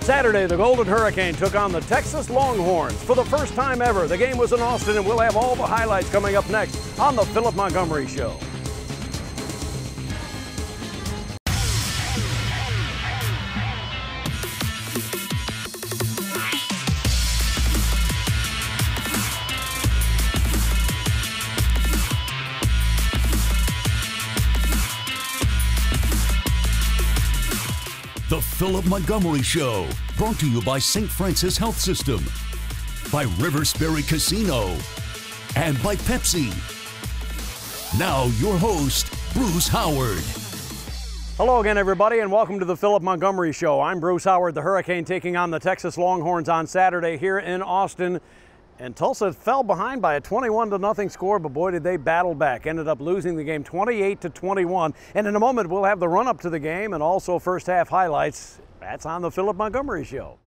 Saturday, the Golden Hurricane took on the Texas Longhorns. For the first time ever, the game was in Austin, and we'll have all the highlights coming up next on the Philip Montgomery Show. The Philip Montgomery Show, brought to you by St. Francis Health System, by River Spirit Casino, and by Pepsi. Now your host, Bruce Howard. Hello again, everybody, and welcome to the Philip Montgomery Show. I'm Bruce Howard. The Hurricane taking on the Texas Longhorns on Saturday here in Austin. And Tulsa fell behind by a 21-0 score, but boy, did they battle back. Ended up losing the game 28-21. And in a moment, we'll have the run-up to the game and also first half highlights. That's on the Philip Montgomery Show.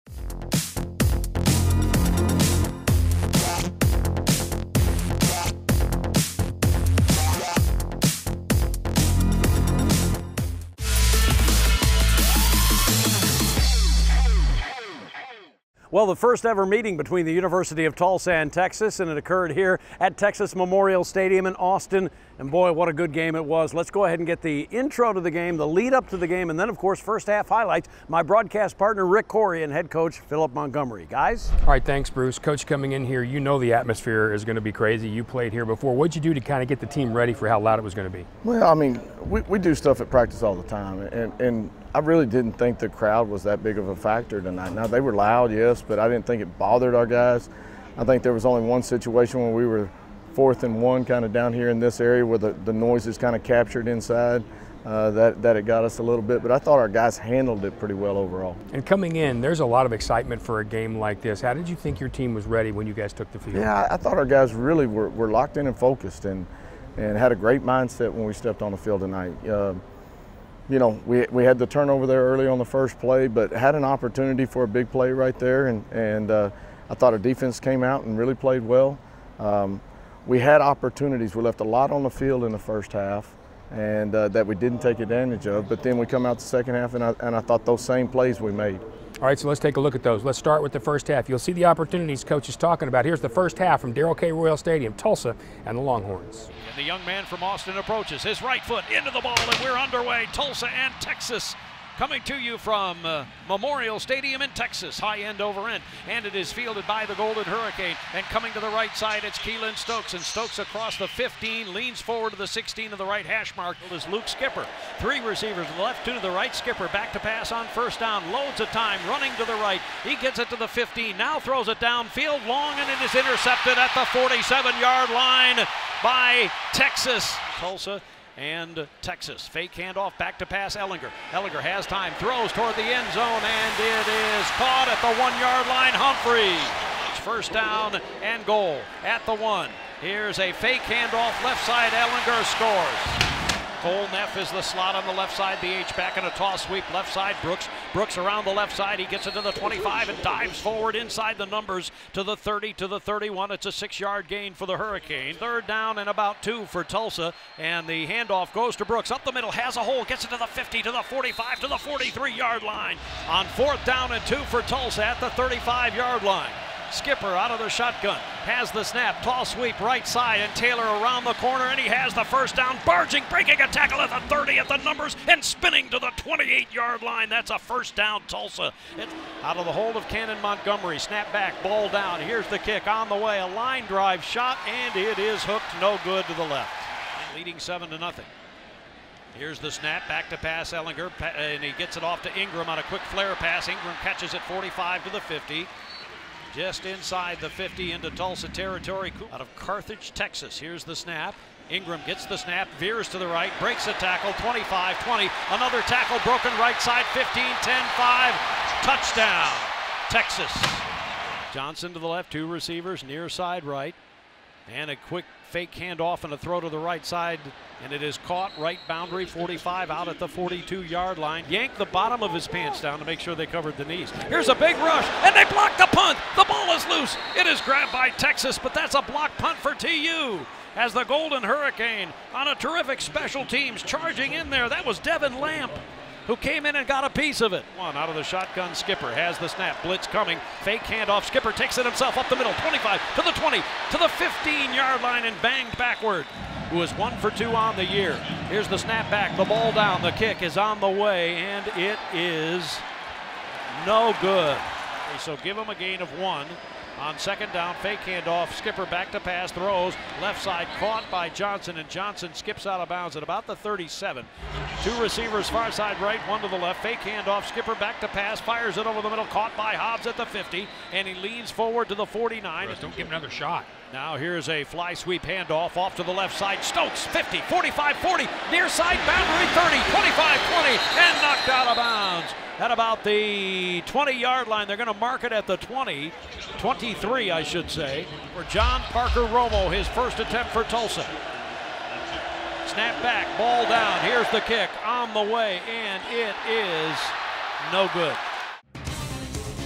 Well, the first ever meeting between the University of Tulsa and Texas, and it occurred here at Texas Memorial Stadium in Austin. And boy, what a good game it was. Let's go ahead and get the intro to the game, the lead up to the game, and then, of course, first half highlights. My broadcast partner, Rick Corey, and head coach Philip Montgomery. Guys? All right, thanks, Bruce. Coach, coming in here, you know the atmosphere is going to be crazy. You played here before. What'd you do to kind of get the team ready for how loud it was going to be? Well, I mean, we do stuff at practice all the time, and I really didn't think the crowd was that big of a factor tonight. Now, they were loud, yes, but I didn't think it bothered our guys. I think there was only one situation when we were 4th and 1 kind of down here in this area where the noise is kind of captured inside, that it got us a little bit. But I thought our guys handled it pretty well overall. And coming in, there's a lot of excitement for a game like this. How did you think your team was ready when you guys took the field? Yeah, I thought our guys really were locked in and focused and had a great mindset when we stepped on the field tonight. You know, we had the turnover there early on the first play, but had an opportunity for a big play right there, and I thought our defense came out and really played well. We had opportunities. We left a lot on the field in the first half, and that we didn't take advantage of, but then we come out the second half, and I thought those same plays we made. All right, so let's take a look at those. Let's start with the first half. You'll see the opportunities Coach is talking about. Here's the first half from Darrell K. Royal Stadium, Tulsa and the Longhorns. And the young man from Austin approaches, his right foot into the ball, and we're underway. Tulsa and Texas coming to you from Memorial Stadium in Texas, high end over end, and it is fielded by the Golden Hurricane. And coming to the right side, it's Keelan Stokes, and Stokes across the 15, leans forward to the 16 of the right hash mark. It is Luke Skipper. 3 receivers to the left, 2 to the right. Skipper back to pass on first down, loads of time, running to the right. He gets it to the 15, now throws it downfield long, and it is intercepted at the 47-yard line by Texas. Tulsa and Texas. Fake handoff, back to pass Ellinger. Ellinger has time, throws toward the end zone, and it is caught at the 1-yard line. Humphrey. First down and goal at the 1. Here's a fake handoff, left side, Ellinger scores. Cole Neff is the slot on the left side, the H-back, and a toss sweep left side. Brooks around the left side. He gets it to the 25 and dives forward inside the numbers to the 30, to the 31. It's a 6-yard gain for the Hurricane. Third down and about 2 for Tulsa, and the handoff goes to Brooks. Up the middle, has a hole, gets it to the 50, to the 45, to the 43-yard line. On 4th down and 2 for Tulsa at the 35-yard line. Skipper out of the shotgun, has the snap, toss sweep right side, and Taylor around the corner, and he has the first down, barging, breaking a tackle at the 30 at the numbers, and spinning to the 28-yard line. That's a first down, Tulsa. It's out of the hold of Cannon Montgomery, snap back, ball down, here's the kick on the way, a line drive shot, and it is hooked, no good to the left. And leading 7-0. Here's the snap, back to pass Ellinger, and he gets it off to Ingram on a quick flare pass. Ingram catches it 45 to the 50. Just inside the 50 into Tulsa territory. Out of Carthage, Texas. Here's the snap. Ingram gets the snap, veers to the right, breaks the tackle, 25, 20. Another tackle broken right side, 15, 10, 5. Touchdown, Texas. Johnson to the left, 2 receivers, near side right. And a quick fake handoff and a throw to the right side, and it is caught right boundary, 45 out at the 42-yard line. Yanked the bottom of his pants down to make sure they covered the knees. Here's a big rush, and they block the punt. The ball is loose. It is grabbed by Texas, but that's a block punt for TU. As the Golden Hurricane on a terrific special teams charging in there. That was Devin Lamp. who came in and got a piece of it. One out of the shotgun. Skipper has the snap. Blitz coming. Fake handoff. Skipper takes it himself up the middle. 25 to the 20 to the 15-yard line and banged backward. Who is 1 for 2 on the year. Here's the snap back. The ball down. The kick is on the way, and it is no good. So give him a gain of 1. On second down, fake handoff, Skipper back to pass, throws, left side caught by Johnson, and Johnson skips out of bounds at about the 37. 2 receivers, far side right, 1 to the left, fake handoff, Skipper back to pass, fires it over the middle, caught by Hobbs at the 50, and he leans forward to the 49. Don't give him another shot. Now here's a fly sweep handoff off to the left side. Stokes, 50, 45, 40, near side boundary, 30, 25, 20, and knocked out of bounds. At about the 20-yard line. They're going to mark it at the 20, 23 I should say, for John Parker Romo, his first attempt for Tulsa. Snap back, ball down, here's the kick on the way, and it is no good.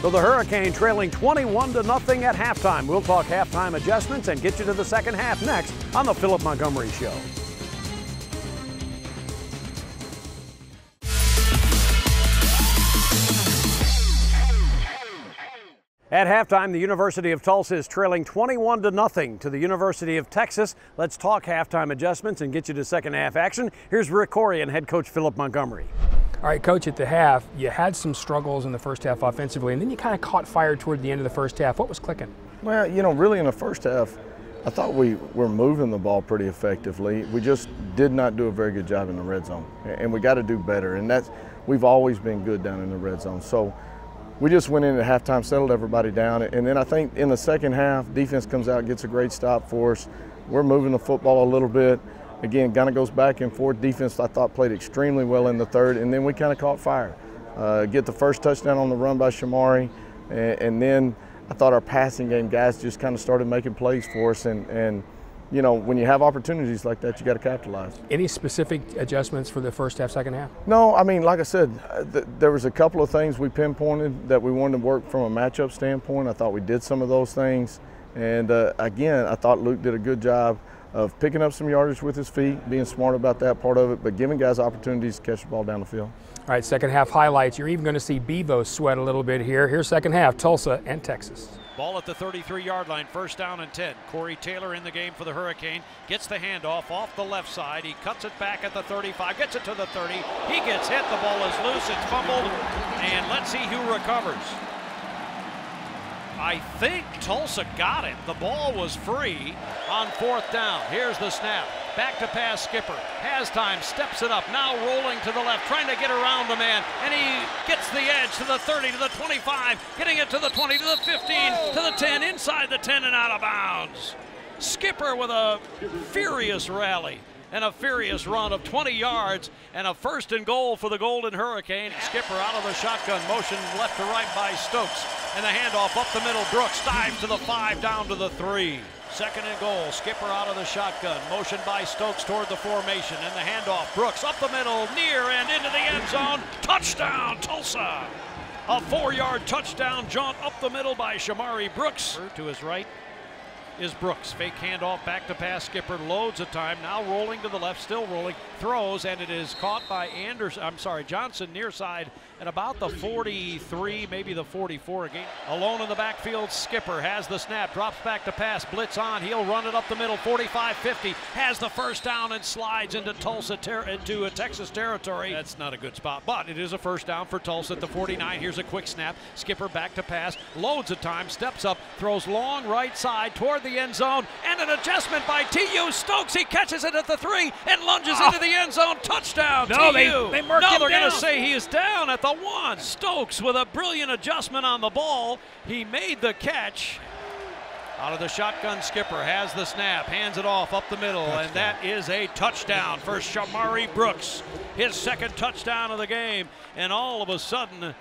So the Hurricane trailing 21-0 at halftime. We'll talk halftime adjustments and get you to the second half next on the Philip Montgomery Show. At halftime, the University of Tulsa is trailing 21-0 to the University of Texas. Let's talk halftime adjustments and get you to second half action. Here's Rick Corey and head coach Philip Montgomery. All right, Coach, at the half, you had some struggles in the first half offensively, and then you kind of caught fire toward the end of the first half. What was clicking? Well, you know, really in the first half, I thought we were moving the ball pretty effectively. We just did not do a very good job in the red zone, and we got to do better. And we've always been good down in the red zone. So we just went in at halftime, settled everybody down, and then I think in the second half, defense comes out, gets a great stop for us. We're moving the football a little bit. Again, kind of goes back and forth. Defense, I thought, played extremely well in the third, and then we kind of caught fire. Get the first touchdown on the run by Shamari, and then I thought our passing game guys just kind of started making plays for us, and you know, when you have opportunities like that, you got to capitalize. Any specific adjustments for the first half, second half? No, I mean, like I said, there was a couple of things we pinpointed that we wanted to work from a matchup standpoint. I thought we did some of those things. And again, I thought Luke did a good job of picking up some yardage with his feet, being smart about that part of it, but giving guys opportunities to catch the ball down the field. All right, second half highlights. You're even going to see Bevo sweat a little bit here. Here's second half, Tulsa and Texas. Ball at the 33-yard line, first down and 10. Corey Taylor in the game for the Hurricane. Gets the handoff off the left side. He cuts it back at the 35, gets it to the 30. He gets hit, the ball is loose, it's fumbled, and let's see who recovers. I think Tulsa got it. The ball was free on fourth down. Here's the snap. Back to pass, Skipper. Has time, steps it up, now rolling to the left, trying to get around the man, and he gets the edge to the 30, to the 25, getting it to the 20, to the 15, to the 10, inside the 10 and out of bounds. Skipper with a furious rally and a furious run of 20 yards and a first and goal for the Golden Hurricane. Skipper out of the shotgun, motion left to right by Stokes, and the handoff up the middle. Brooks dives to the 5, down to the 3. Second and goal, Skipper out of the shotgun, motion by Stokes toward the formation, and the handoff. Brooks up the middle, near and into the end zone. Touchdown, Tulsa! A 4-yard touchdown jaunt up the middle by Shamari Brooks. To his right is Brooks. Fake handoff, back to pass. Skipper loads of time, now rolling to the left, still rolling, throws, and it is caught by Johnson near side at about the 43, maybe the 44 again. Alone in the backfield, Skipper has the snap, drops back to pass, blitz on, he'll run it up the middle, 45-50, has the first down and slides into Texas territory. That's not a good spot, but it is a first down for Tulsa at the 49. Here's a quick snap, Skipper back to pass, loads of time, steps up, throws long right side toward the end zone, and an adjustment by T.U. Stokes. He catches it at the 3 and lunges into the end zone. Touchdown, no, T.U. They marked him they're down. going to say he is down at the 1. Stokes with a brilliant adjustment on the ball. He made the catch. Out of the shotgun, Skipper has the snap, hands it off up the middle, and that is a touchdown for Shamari Brooks. His second touchdown of the game, and all of a sudden,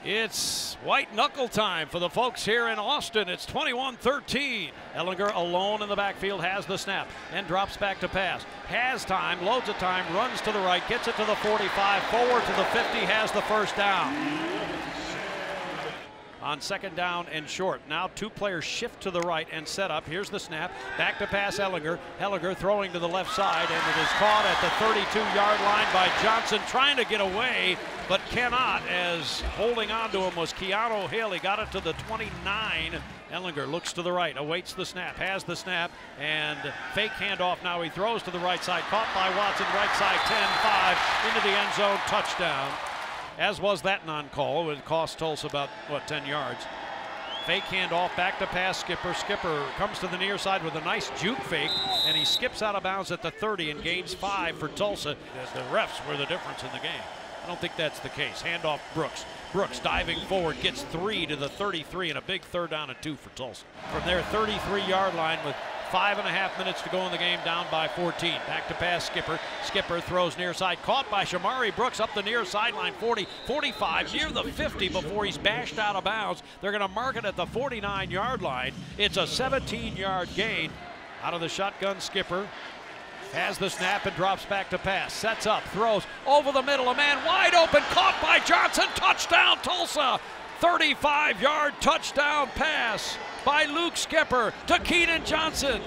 it's white knuckle time for the folks here in Austin. It's 21-13. Ellinger alone in the backfield, has the snap and drops back to pass. Has time, loads of time, runs to the right, gets it to the 45, forward to the 50, has the first down. on 2nd down and short. Now 2 players shift to the right and set up. Here's the snap. Back to pass Ellinger. Ellinger throwing to the left side, and it is caught at the 32-yard line by Johnson, trying to get away, but cannot, as holding on to him was Keanu Hill. He got it to the 29. Ellinger looks to the right, awaits the snap, has the snap, and fake handoff. Now he throws to the right side, caught by Watson, right side 10-5, into the end zone, touchdown. As was that non-call. It cost Tulsa about, 10 yards. Fake handoff, back to pass Skipper. Skipper comes to the near side with a nice juke fake, and he skips out of bounds at the 30 and gains 5 for Tulsa, as the refs were the difference in the game. I don't think that's the case. Handoff Brooks. Brooks diving forward, gets 3 to the 33, and a big 3rd down and 2 for Tulsa. From their 33-yard line with 5.5 minutes to go in the game, down by 14. Back to pass Skipper. Skipper throws near side, caught by Shamari Brooks up the near sideline, 40, 45, near the 50 before he's bashed out of bounds. They're going to mark it at the 49-yard line. It's a 17-yard gain. Out of the shotgun, Skipper has the snap and drops back to pass. Sets up, throws over the middle, a man wide open, caught by Johnson. Touchdown, Tulsa! 35-yard touchdown pass by Luke Skipper to Keenan Johnson.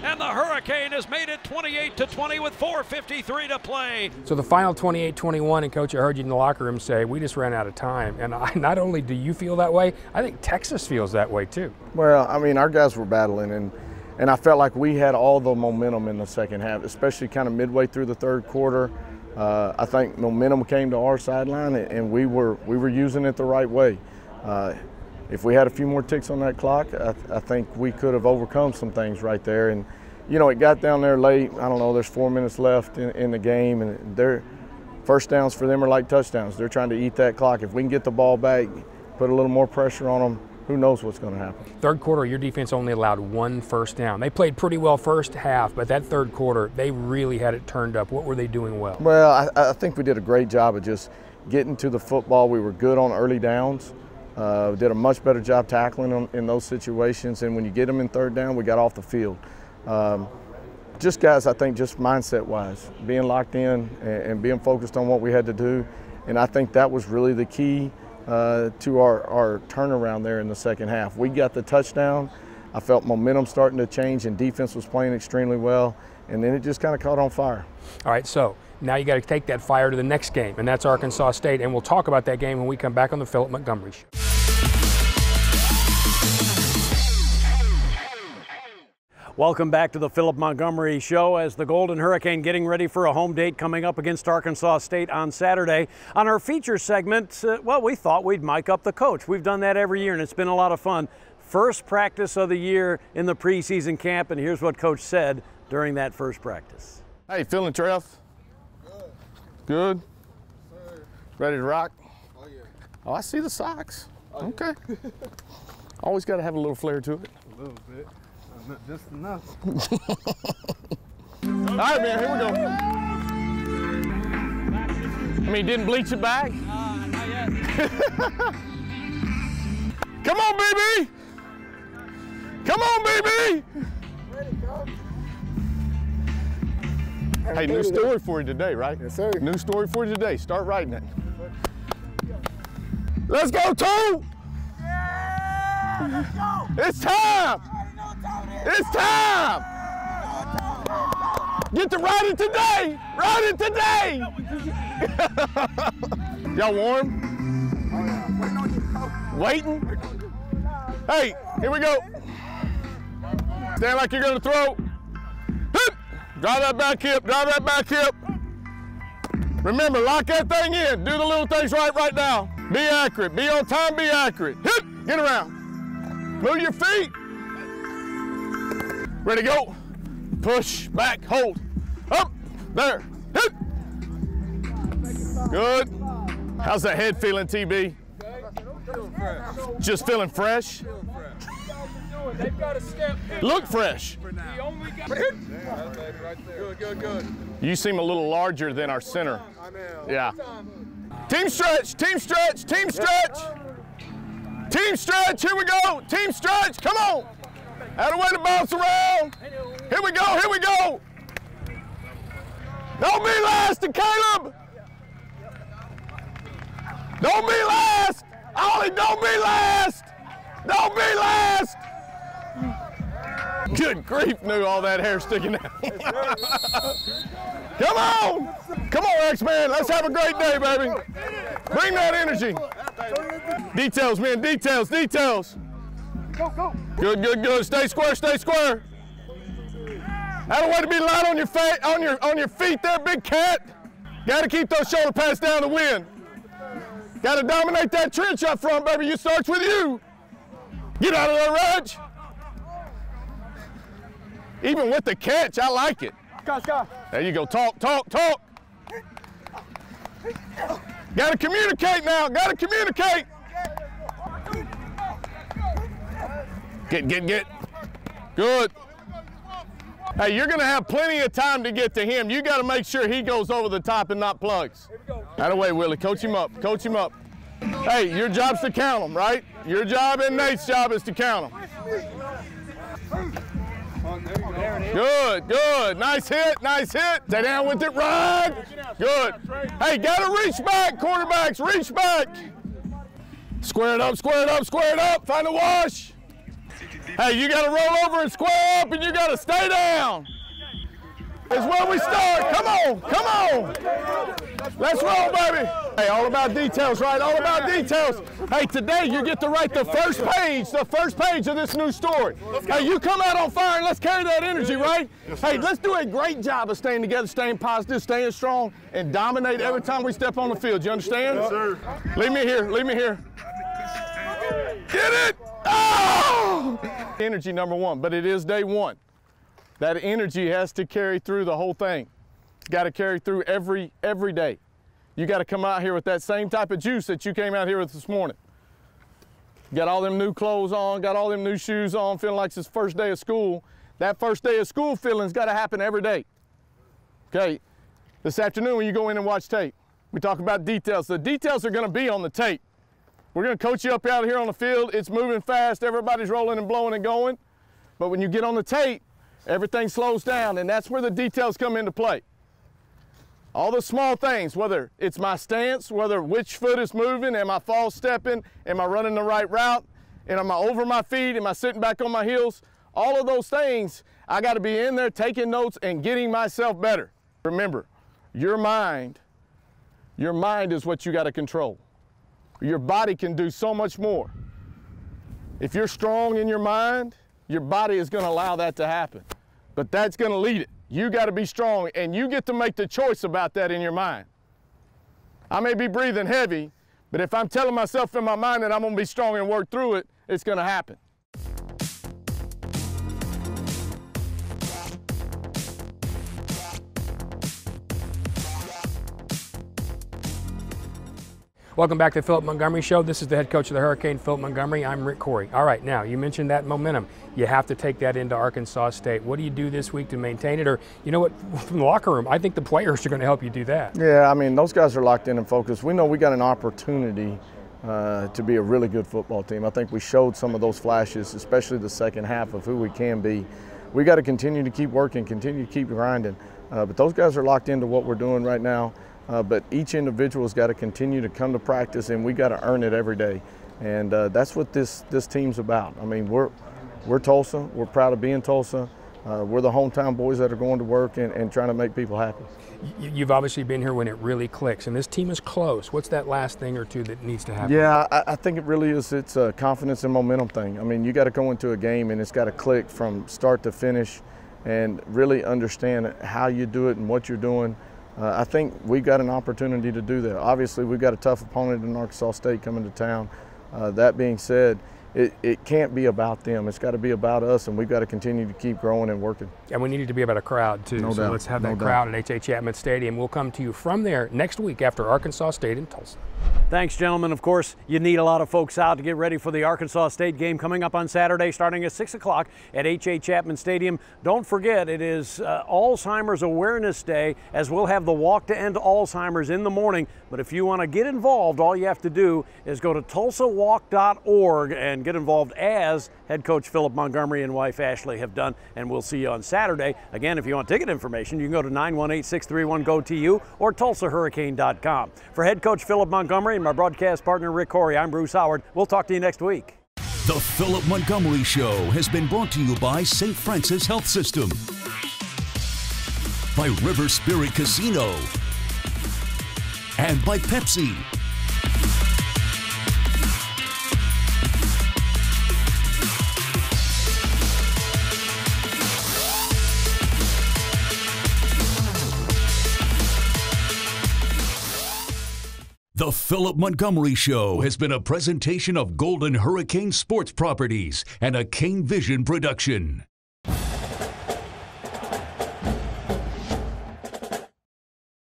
And the Hurricane has made it 28-20 with 4:53 to play. So the final 28-21, and Coach, I heard you in the locker room say, we just ran out of time. And not only do you feel that way, I think Texas feels that way too. Well, I mean, our guys were battling, and I felt like we had all the momentum in the second half, especially kind of midway through the 3rd quarter. I think momentum came to our sideline, and we were using it the right way. If we had a few more ticks on that clock, I think we could have overcome some things right there. And, you know, it got down there late. I don't know, there's 4 minutes left in the game, and their first downs for them are like touchdowns. They're trying to eat that clock. If we can get the ball back, put a little more pressure on them, who knows what's going to happen. 3rd quarter, your defense only allowed 1 first down. They played pretty well first half, but that 3rd quarter, they really had it turned up. What were they doing well? Well, I think we did a great job of just getting to the football. We were good on early downs. Did a much better job tackling them in those situations, and when you get them in 3rd down, we got off the field. Just guys, I think just mindset-wise, being locked in and being focused on what we had to do, and I think that was really the key to our turnaround there in the second half. We got the touchdown. I felt momentum starting to change, and defense was playing extremely well, and then it just kind of caught on fire. All right, so now you got to take that fire to the next game, and that's Arkansas State, and we'll talk about that game when we come back on the Philip Montgomery Show. Welcome back to the Philip Montgomery Show as the Golden Hurricane getting ready for a home date coming up against Arkansas State on Saturday. On our feature segment, well, we thought we'd mic up the coach. We've done that every year, and it's been a lot of fun. First practice of the year in the preseason camp, and here's what Coach said during that first practice. Hey, feeling Trev? Good? Sir. Ready to rock? Oh, yeah. Oh, I see the socks. Oh, okay. Always got to have a little flair to it. A little bit. Not just enough. All right, man, here we go. I mean, didn't bleach it back? Not yet. Come on, baby! Come on, baby! Ready, coach. Hey, new story for you today, right? Yes, sir. New story for you today. Start writing it. Let's go, Toe! Yeah! Let's go! It's time! It's time! Get to riding today! Riding today! Y'all warm? Waiting? Hey, here we go. Stand like you're gonna throw. Hip! Drive that back hip, drive that back hip. Remember, lock that thing in. Do the little things right now. Be accurate, be on time, be accurate. Hip! Get around. Move your feet. Ready, go. Push, back, hold. Up, there. Hip. Good. How's that head feeling, TB? Just feeling fresh? They've got a step. Look fresh. He only got right there. Good. You seem a little larger than our center. I know. Yeah. Team stretch, team stretch, team stretch. Team stretch, here we go. Team stretch, come on. Out of the way to bounce around. Here we go, here we go. Don't be last, Caleb. Don't be last. Ollie, don't be last! Don't be last! Good grief, knew all that hair sticking out. Come on! Come on, X-Man, let's have a great day, baby. Bring that energy. Details, man, details, details. Good, good, good. Stay square, stay square. That'll way to be light on your feet there, big cat. Got to keep those shoulder pads down to win. Got to dominate that trench up front, baby. It starts with you. Get out of there, Reg. Even with the catch, I like it. There you go. Talk, talk, talk. Got to communicate now. Got to communicate. Get. Good. Hey, you're going to have plenty of time to get to him. You got to make sure he goes over the top and not plugs. Out of the way, Willie. Coach him up. Coach him up. Hey, your job's to count them, right? Your job and Nate's job is to count them. Good, good. Nice hit, nice hit. Stay down with it, run. Good. Hey, got to reach back, quarterbacks. Reach back. Square it up, square it up, square it up. Find a wash. Hey, you got to roll over and square up, and you got to stay down. It's where we start. Come on, come on. Let's roll, baby. Hey, all about details, right? All about details. Hey, today you get to write the first page of this new story. Hey, you come out on fire and let's carry that energy, right? Hey, let's do a great job of staying together, staying positive, staying strong, and dominate every time we step on the field. You understand? Yes, sir. Leave me here, leave me here. Get it! Oh! Energy number one, but it is day one. That energy has to carry through the whole thing. It's got to carry through every day. You got to come out here with that same type of juice that you came out here with this morning. Got all them new clothes on, got all them new shoes on, feeling like it's his first day of school. That first day of school feeling's got to happen every day. Okay, this afternoon when you go in and watch tape, we talk about details. The details are going to be on the tape. We're going to coach you up out here on the field. It's moving fast. Everybody's rolling and blowing and going. But when you get on the tape, everything slows down, and that's where the details come into play. All the small things, whether it's my stance, whether which foot is moving, am I false stepping, am I running the right route, and am I over my feet, am I sitting back on my heels? All of those things, I got to be in there taking notes and getting myself better. Remember, your mind is what you got to control. Your body can do so much more. If you're strong in your mind, your body is going to allow that to happen. But that's going to lead it. You got to be strong, and you get to make the choice about that in your mind. I may be breathing heavy, but if I'm telling myself in my mind that I'm going to be strong and work through it, it's going to happen. Welcome back to the Philip Montgomery Show. This is the head coach of the Hurricane, Philip Montgomery. I'm Rick Corey. All right, now, you mentioned that momentum. You have to take that into Arkansas State. What do you do this week to maintain it? Or, you know what, from the locker room, I think the players are going to help you do that. Yeah, I mean, those guys are locked in and focused. We know we got an opportunity to be a really good football team. I think we showed some of those flashes, especially the second half of who we can be. We got to continue to keep working, continue to keep grinding. But those guys are locked into what we're doing right now. But each individual's got to continue to come to practice, and we got to earn it every day. And that's what this team's about. I mean, we're Tulsa. We're proud of being Tulsa. We're the hometown boys that are going to work and trying to make people happy. You've obviously been here when it really clicks, and this team is close. What's that last thing or two that needs to happen? Yeah, I think it really is. It's a confidence and momentum thing. I mean, you got to go into a game, and it's got to click from start to finish and really understand how you do it and what you're doing. I think we've got an opportunity to do that. Obviously, we've got a tough opponent in Arkansas State coming to town. That being said, it can't be about them. It's got to be about us, and we've got to continue to keep growing and working. And we need it to be about a crowd, too. So let's have that crowd at H.A. Chapman Stadium. We'll come to you from there next week after Arkansas State in Tulsa. Thanks, gentlemen. Of course, you need a lot of folks out to get ready for the Arkansas State game coming up on Saturday starting at 6 o'clock at H.A. Chapman Stadium. Don't forget, it is Alzheimer's Awareness Day, as we'll have the Walk to End Alzheimer's in the morning. But if you want to get involved, all you have to do is go to tulsawalk.org and and get involved as head coach Philip Montgomery and wife Ashley have done. And we'll see you on Saturday. Again, if you want ticket information, you can go to 918-631-GO-TU or TulsaHurricane.com. For head coach Philip Montgomery and my broadcast partner Rick Corey, I'm Bruce Howard. We'll talk to you next week. The Philip Montgomery Show has been brought to you by St. Francis Health System, by River Spirit Casino, and by Pepsi. The Philip Montgomery Show has been a presentation of Golden Hurricane Sports Properties and a Kane Vision production.